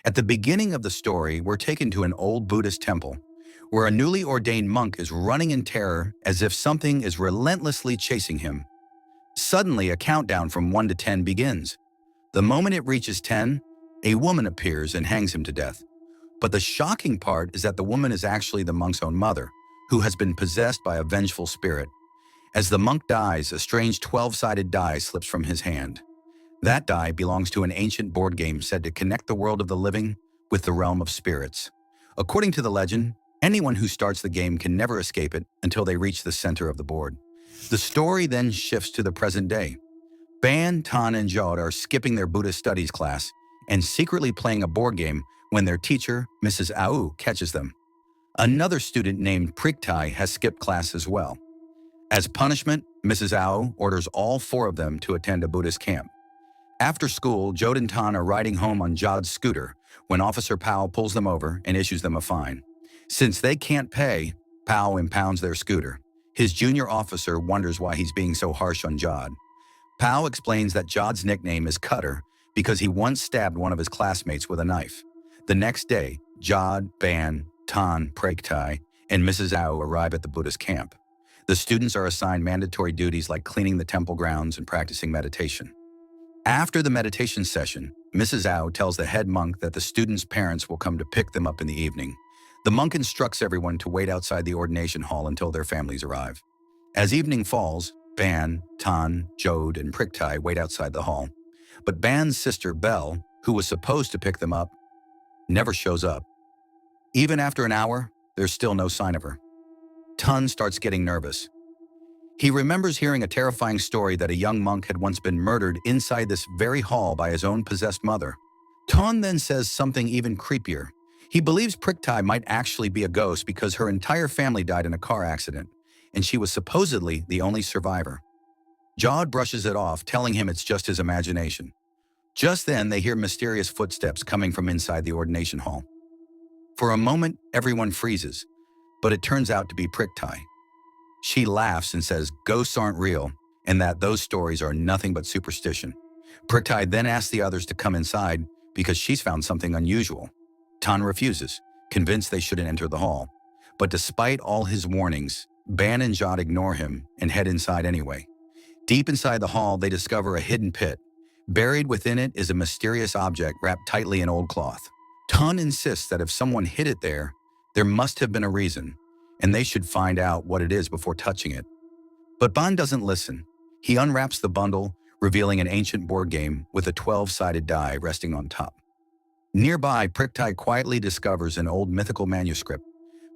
At the beginning of the story, we're taken to an old Buddhist temple, where a newly ordained monk is running in terror as if something is relentlessly chasing him. Suddenly, a countdown from 1 to 10 begins. The moment it reaches 10, a woman appears and hangs him to death. But the shocking part is that the woman is actually the monk's own mother, who has been possessed by a vengeful spirit. As the monk dies, a strange 12-sided die slips from his hand. That die belongs to an ancient board game said to connect the world of the living with the realm of spirits. According to the legend, anyone who starts the game can never escape it until they reach the center of the board. The story then shifts to the present day. Ban, Tan, and Jod are skipping their Buddhist studies class and secretly playing a board game when their teacher, Mrs. Au, catches them. Another student named Priktai has skipped class as well. As punishment, Mrs. Au orders all four of them to attend a Buddhist camp. After school, Jod and Tan are riding home on Jod's scooter when Officer Pao pulls them over and issues them a fine. Since they can't pay, Pao impounds their scooter. His junior officer wonders why he's being so harsh on Jod. Pao explains that Jod's nickname is Cutter because he once stabbed one of his classmates with a knife. The next day, Jod, Ban, Tan, Praktai, and Mrs. Au arrive at the Buddhist camp. The students are assigned mandatory duties like cleaning the temple grounds and practicing meditation. After the meditation session, Mrs. Au tells the head monk that the students' parents will come to pick them up in the evening. The monk instructs everyone to wait outside the ordination hall until their families arrive. As evening falls, Ban, Tan, Jod, and Priktai wait outside the hall. But Ban's sister, Belle, who was supposed to pick them up, never shows up. Even after an hour, there's still no sign of her. Tan starts getting nervous. He remembers hearing a terrifying story that a young monk had once been murdered inside this very hall by his own possessed mother. Tan then says something even creepier. He believes Priktai might actually be a ghost because her entire family died in a car accident, and she was supposedly the only survivor. Jod brushes it off, telling him it's just his imagination. Just then, they hear mysterious footsteps coming from inside the ordination hall. For a moment, everyone freezes, but it turns out to be Priktai. She laughs and says ghosts aren't real and that those stories are nothing but superstition. Priktai then asks the others to come inside because she's found something unusual. Tan refuses, convinced they shouldn't enter the hall. But despite all his warnings, Ban and Jod ignore him and head inside anyway. Deep inside the hall, they discover a hidden pit. Buried within it is a mysterious object wrapped tightly in old cloth. Tan insists that if someone hid it there must have been a reason, and they should find out what it is before touching it. But Ban doesn't listen. He unwraps the bundle, revealing an ancient board game with a 12-sided die resting on top. Nearby, Priktai quietly discovers an old mythical manuscript,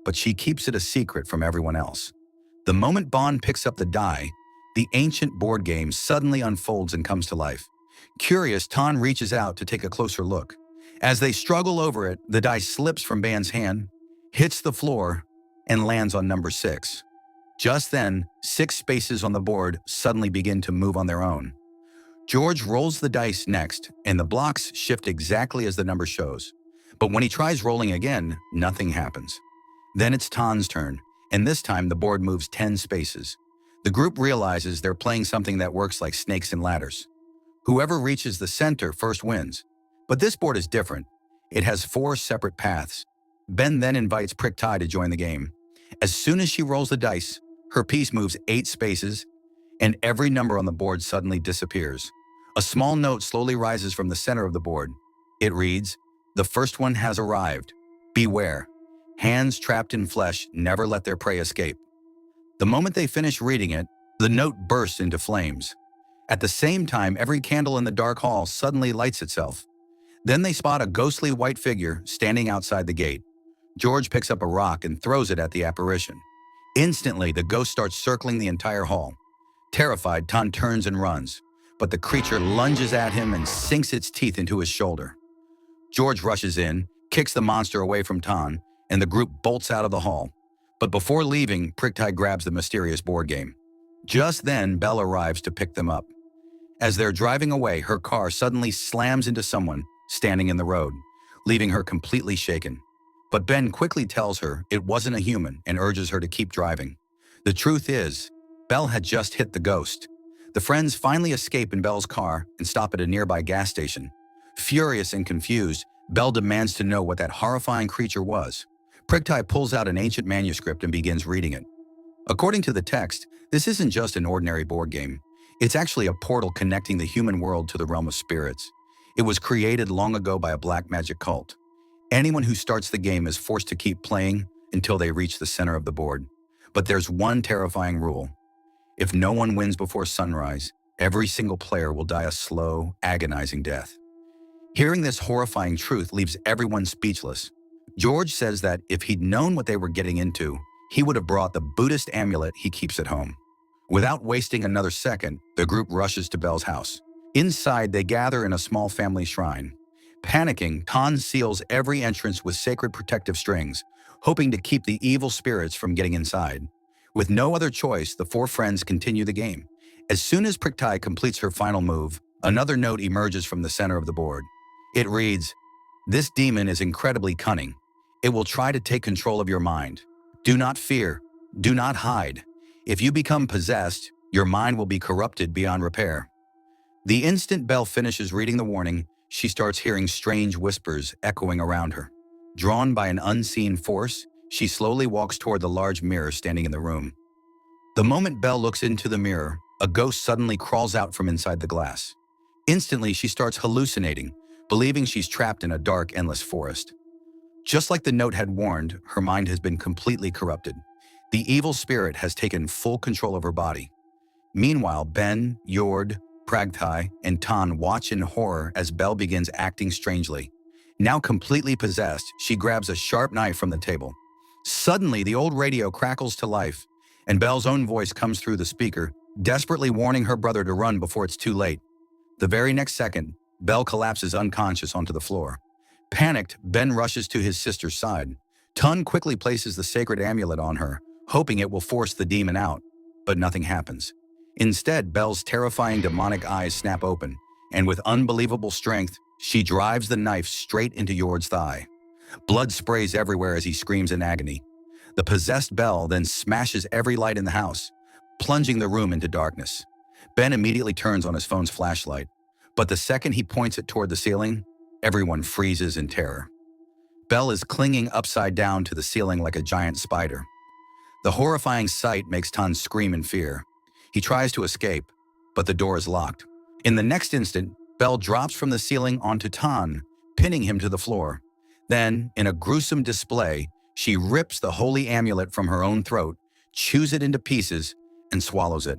but she keeps it a secret from everyone else. The moment Ban picks up the die, the ancient board game suddenly unfolds and comes to life. Curious, Tan reaches out to take a closer look. As they struggle over it, the die slips from Ban's hand, hits the floor, and lands on number 6. Just then, 6 spaces on the board suddenly begin to move on their own. George rolls the dice next, and the blocks shift exactly as the number shows. But when he tries rolling again, nothing happens. Then it's Tan's turn, and this time the board moves 10 spaces. The group realizes they're playing something that works like snakes and ladders. Whoever reaches the center first wins. But this board is different. It has 4 separate paths. Ben then invites Priktai to join the game. As soon as she rolls the dice, her piece moves 8 spaces, and every number on the board suddenly disappears. A small note slowly rises from the center of the board. It reads, "The first one has arrived. Beware. Hands trapped in flesh never let their prey escape." The moment they finish reading it, the note bursts into flames. At the same time, every candle in the dark hall suddenly lights itself. Then they spot a ghostly white figure standing outside the gate. George picks up a rock and throws it at the apparition. Instantly, the ghost starts circling the entire hall. Terrified, Tan turns and runs, but the creature lunges at him and sinks its teeth into his shoulder. George rushes in, kicks the monster away from Tan, and the group bolts out of the hall. But before leaving, Priktai grabs the mysterious board game. Just then, Belle arrives to pick them up. As they're driving away, her car suddenly slams into someone standing in the road, leaving her completely shaken. But Ben quickly tells her it wasn't a human and urges her to keep driving. The truth is, Belle had just hit the ghost. The friends finally escape in Belle's car and stop at a nearby gas station. Furious and confused, Belle demands to know what that horrifying creature was. Prigtai pulls out an ancient manuscript and begins reading it. According to the text, this isn't just an ordinary board game. It's actually a portal connecting the human world to the realm of spirits. It was created long ago by a black magic cult. Anyone who starts the game is forced to keep playing until they reach the center of the board. But there's one terrifying rule. If no one wins before sunrise, every single player will die a slow, agonizing death. Hearing this horrifying truth leaves everyone speechless. George says that if he'd known what they were getting into, he would have brought the Buddhist amulet he keeps at home. Without wasting another second, the group rushes to Belle's house. Inside, they gather in a small family shrine. Panicking, Tan seals every entrance with sacred protective strings, hoping to keep the evil spirits from getting inside. With no other choice, the four friends continue the game. As soon as Prigtai completes her final move, another note emerges from the center of the board. It reads, "This demon is incredibly cunning. It will try to take control of your mind. Do not fear. Do not hide. If you become possessed, your mind will be corrupted beyond repair." The instant Belle finishes reading the warning, she starts hearing strange whispers echoing around her. Drawn by an unseen force, she slowly walks toward the large mirror standing in the room. The moment Belle looks into the mirror, a ghost suddenly crawls out from inside the glass. Instantly, she starts hallucinating, believing she's trapped in a dark, endless forest. Just like the note had warned, her mind has been completely corrupted. The evil spirit has taken full control of her body. Meanwhile, Ben, Jord, Pragthai, and Tan watch in horror as Belle begins acting strangely. Now completely possessed, she grabs a sharp knife from the table. Suddenly, the old radio crackles to life, and Belle's own voice comes through the speaker, desperately warning her brother to run before it's too late. The very next second, Belle collapses unconscious onto the floor. Panicked, Ben rushes to his sister's side. Tun quickly places the sacred amulet on her, hoping it will force the demon out, but nothing happens. Instead, Belle's terrifying demonic eyes snap open, and with unbelievable strength, she drives the knife straight into Jord's thigh. Blood sprays everywhere as he screams in agony. The possessed Belle then smashes every light in the house, plunging the room into darkness. Ben immediately turns on his phone's flashlight, but the second he points it toward the ceiling, everyone freezes in terror. Belle is clinging upside down to the ceiling like a giant spider. The horrifying sight makes Tan scream in fear. He tries to escape, but the door is locked. In the next instant, Belle drops from the ceiling onto Tan, pinning him to the floor. Then, in a gruesome display, she rips the holy amulet from her own throat, chews it into pieces, and swallows it.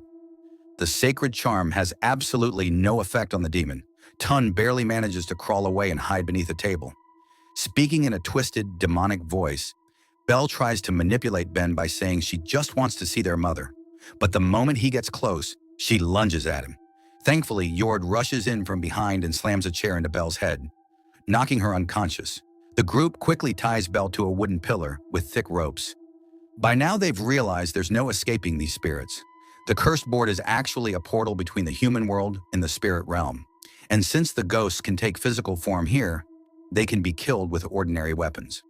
The sacred charm has absolutely no effect on the demon. Tun barely manages to crawl away and hide beneath a table. Speaking in a twisted, demonic voice, Belle tries to manipulate Ben by saying she just wants to see their mother. But the moment he gets close, she lunges at him. Thankfully, Jord rushes in from behind and slams a chair into Belle's head, knocking her unconscious. The group quickly ties Belle to a wooden pillar with thick ropes. By now, they've realized there's no escaping these spirits. The cursed board is actually a portal between the human world and the spirit realm. And since the ghosts can take physical form here, they can be killed with ordinary weapons.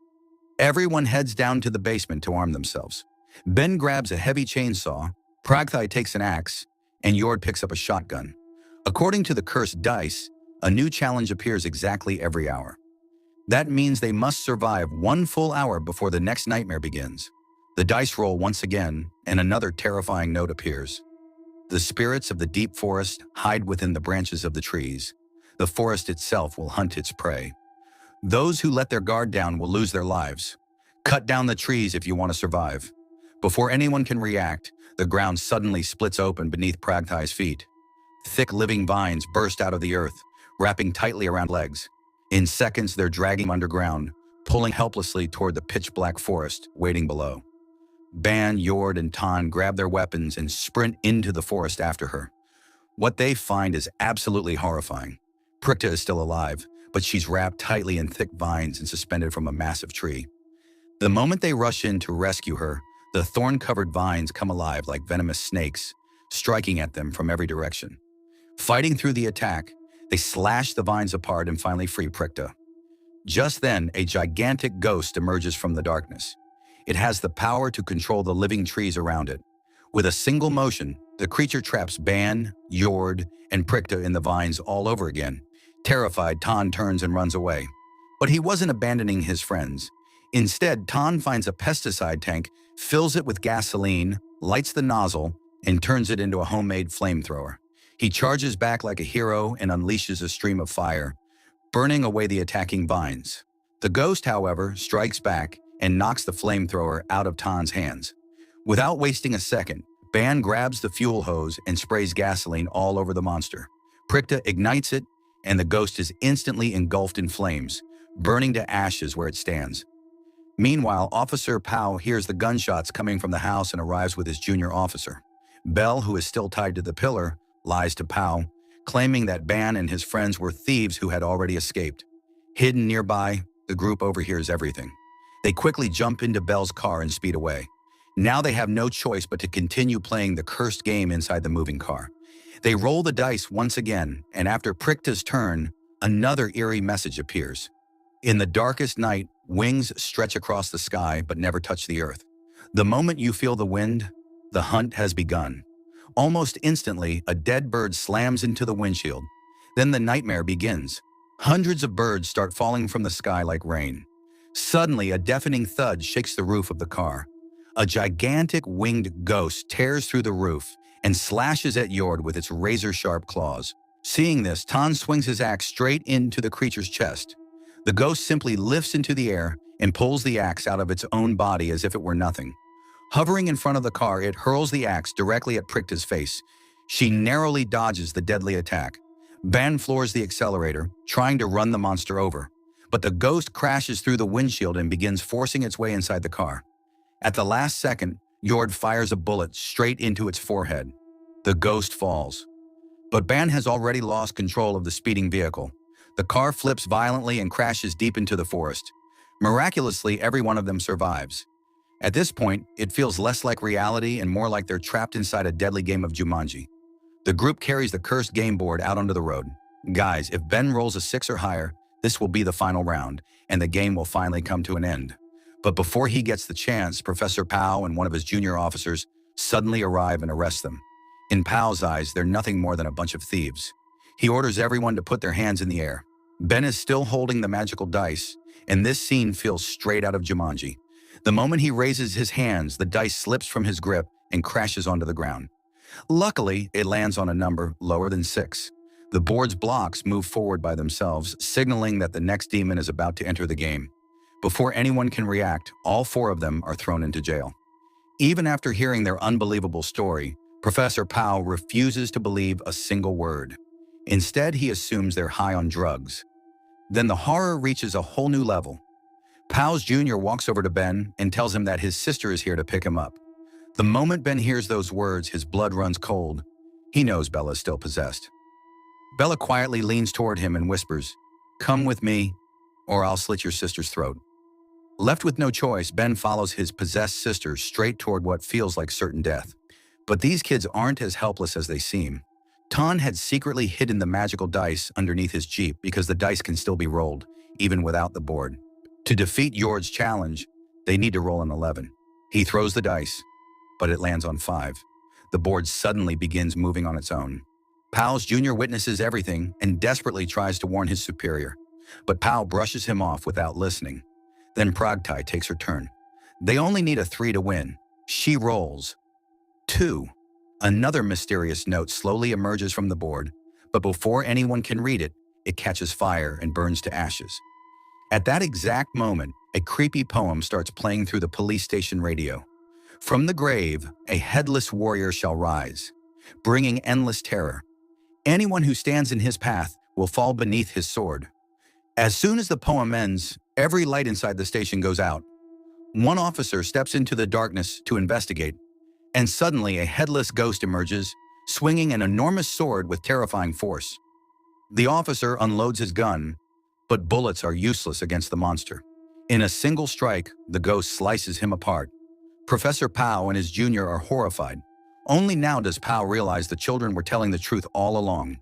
Everyone heads down to the basement to arm themselves. Ben grabs a heavy chainsaw, Pragthai takes an axe, and Jord picks up a shotgun. According to the cursed dice, a new challenge appears exactly every hour. That means they must survive 1 full hour before the next nightmare begins. The dice roll once again, and another terrifying note appears. The spirits of the deep forest hide within the branches of the trees. The forest itself will hunt its prey. Those who let their guard down will lose their lives. Cut down the trees if you want to survive. Before anyone can react, the ground suddenly splits open beneath Pragthai's feet. Thick living vines burst out of the earth, wrapping tightly around legs. In seconds, they're dragging him underground, pulling helplessly toward the pitch-black forest waiting below. Ban, Jord, and Tan grab their weapons and sprint into the forest after her. What they find is absolutely horrifying. Prikta is still alive, but she's wrapped tightly in thick vines and suspended from a massive tree. The moment they rush in to rescue her, the thorn-covered vines come alive like venomous snakes, striking at them from every direction. Fighting through the attack, they slash the vines apart and finally free Prikta. Just then, a gigantic ghost emerges from the darkness. It has the power to control the living trees around it. With a single motion, the creature traps Ban, Jord, and Prikta in the vines all over again. Terrified, Tan turns and runs away. But he wasn't abandoning his friends. Instead, Tan finds a pesticide tank, fills it with gasoline, lights the nozzle, and turns it into a homemade flamethrower. He charges back like a hero and unleashes a stream of fire, burning away the attacking vines. The ghost, however, strikes back and knocks the flamethrower out of Tan's hands. Without wasting a second, Ban grabs the fuel hose and sprays gasoline all over the monster. Prikta ignites it, and the ghost is instantly engulfed in flames, burning to ashes where it stands. Meanwhile, Officer Pao hears the gunshots coming from the house and arrives with his junior officer. Bell, who is still tied to the pillar, lies to Pao, claiming that Ban and his friends were thieves who had already escaped. Hidden nearby, the group overhears everything. They quickly jump into Bell's car and speed away. Now they have no choice but to continue playing the cursed game inside the moving car. They roll the dice once again, and after Prikta's turn, another eerie message appears. In the darkest night, wings stretch across the sky but never touch the earth. The moment you feel the wind, the hunt has begun. Almost instantly, a dead bird slams into the windshield. Then the nightmare begins. Hundreds of birds start falling from the sky like rain. Suddenly, a deafening thud shakes the roof of the car. A gigantic winged ghost tears through the roof and slashes at Jord with its razor-sharp claws. Seeing this, Tan swings his axe straight into the creature's chest. The ghost simply lifts into the air and pulls the axe out of its own body as if it were nothing. Hovering in front of the car, it hurls the axe directly at Prikta's face. She narrowly dodges the deadly attack. Ban floors the accelerator, trying to run the monster over. But the ghost crashes through the windshield and begins forcing its way inside the car. At the last second, Jord fires a bullet straight into its forehead. The ghost falls. But Ban has already lost control of the speeding vehicle. The car flips violently and crashes deep into the forest. Miraculously, every one of them survives. At this point, it feels less like reality and more like they're trapped inside a deadly game of Jumanji. The group carries the cursed game board out onto the road. Guys, if Ben rolls a 6 or higher, this will be the final round, and the game will finally come to an end. But before he gets the chance, Professor Pao and one of his junior officers suddenly arrive and arrest them. In Pao's eyes, they're nothing more than a bunch of thieves. He orders everyone to put their hands in the air. Ben is still holding the magical dice, and this scene feels straight out of Jumanji. The moment he raises his hands, the dice slips from his grip and crashes onto the ground. Luckily, it lands on a number lower than 6. The board's blocks move forward by themselves, signaling that the next demon is about to enter the game. Before anyone can react, all 4 of them are thrown into jail. Even after hearing their unbelievable story, Professor Pao refuses to believe a single word. Instead, he assumes they're high on drugs. Then the horror reaches a whole new level. Pao's junior walks over to Ben and tells him that his sister is here to pick him up. The moment Ben hears those words, his blood runs cold. He knows Bella is still possessed. Bella quietly leans toward him and whispers, "Come with me, or I'll slit your sister's throat." Left with no choice, Ben follows his possessed sister straight toward what feels like certain death. But these kids aren't as helpless as they seem. Tan had secretly hidden the magical dice underneath his Jeep because the dice can still be rolled, even without the board. To defeat Jord's challenge, they need to roll an 11. He throws the dice, but it lands on 5. The board suddenly begins moving on its own. Pao's junior witnesses everything and desperately tries to warn his superior, but Pao brushes him off without listening. Then Pragtai takes her turn. They only need a 3 to win. She rolls 2. Another mysterious note slowly emerges from the board, but before anyone can read it, it catches fire and burns to ashes. At that exact moment, a creepy poem starts playing through the police station radio. From the grave, a headless warrior shall rise, bringing endless terror. Anyone who stands in his path will fall beneath his sword. As soon as the poem ends, every light inside the station goes out. One officer steps into the darkness to investigate, and suddenly a headless ghost emerges, swinging an enormous sword with terrifying force. The officer unloads his gun, but bullets are useless against the monster. In a single strike, the ghost slices him apart. Professor Pao and his junior are horrified. Only now does Pao realize the children were telling the truth all along.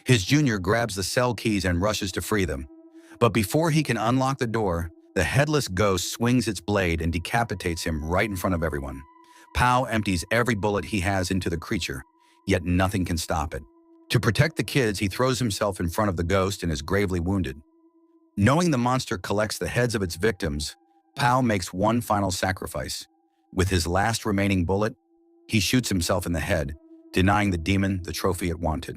His junior grabs the cell keys and rushes to free them. But before he can unlock the door, the headless ghost swings its blade and decapitates him right in front of everyone. Pao empties every bullet he has into the creature, yet nothing can stop it. To protect the kids, he throws himself in front of the ghost and is gravely wounded. Knowing the monster collects the heads of its victims, Pow makes one final sacrifice. With his last remaining bullet, he shoots himself in the head, denying the demon the trophy it wanted.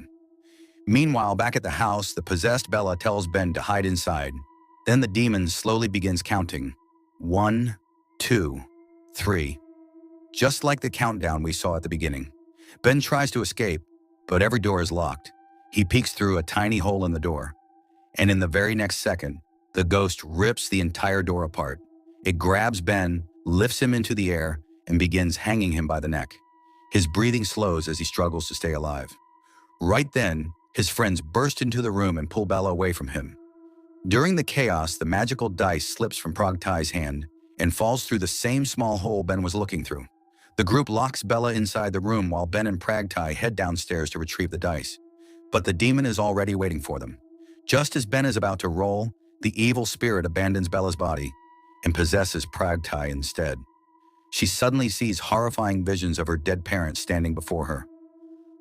Meanwhile, back at the house, the possessed Bella tells Ben to hide inside. Then the demon slowly begins counting. 1, 2, 3. Just like the countdown we saw at the beginning. Ben tries to escape, but every door is locked. He peeks through a tiny hole in the door. And in the very next second, the ghost rips the entire door apart. It grabs Ben, lifts him into the air, and begins hanging him by the neck. His breathing slows as he struggles to stay alive. Right then, his friends burst into the room and pull Bella away from him. During the chaos, the magical dice slips from Progtai's hand and falls through the same small hole Ben was looking through. The group locks Bella inside the room while Ben and Progtai head downstairs to retrieve the dice. But the demon is already waiting for them. Just as Ben is about to roll, the evil spirit abandons Bella's body and possesses Progtai instead. She suddenly sees horrifying visions of her dead parents standing before her.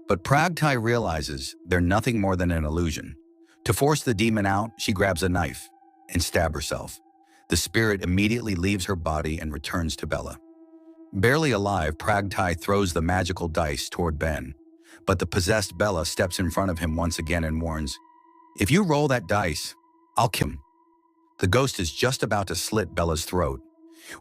But Progtai realizes they're nothing more than an illusion. To force the demon out, she grabs a knife and stabs herself. The spirit immediately leaves her body and returns to Bella. Barely alive, Progtai throws the magical dice toward Ben, but the possessed Bella steps in front of him once again and warns, "If you roll that dice, I'll kill him." The ghost is just about to slit Bella's throat,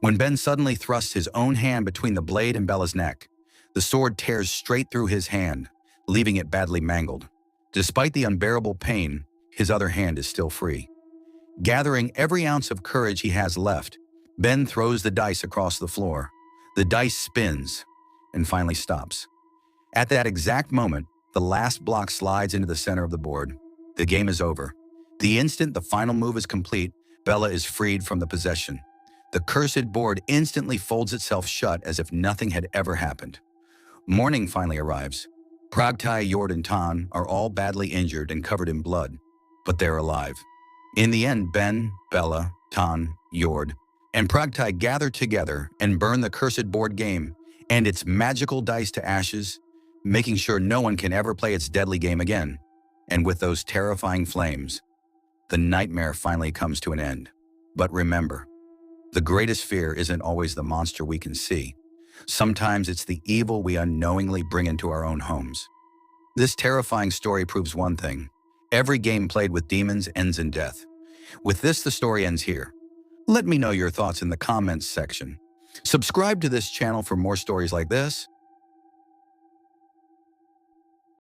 when Ben suddenly thrusts his own hand between the blade and Bella's neck. The sword tears straight through his hand, leaving it badly mangled. Despite the unbearable pain, his other hand is still free. Gathering every ounce of courage he has left, Ben throws the dice across the floor. The dice spins and finally stops. At that exact moment, the last block slides into the center of the board. The game is over. The instant the final move is complete, Bella is freed from the possession. The cursed board instantly folds itself shut as if nothing had ever happened. Morning finally arrives. Progtai, Jord, and Tan are all badly injured and covered in blood, but they're alive. In the end, Ben, Bella, Tan, Jord, and Progtai gather together and burn the cursed board game and its magical dice to ashes, making sure no one can ever play its deadly game again. And with those terrifying flames, the nightmare finally comes to an end. But remember, the greatest fear isn't always the monster we can see. Sometimes it's the evil we unknowingly bring into our own homes. This terrifying story proves one thing: every game played with demons ends in death. With this, the story ends here. Let me know your thoughts in the comments section. Subscribe to this channel for more stories like this,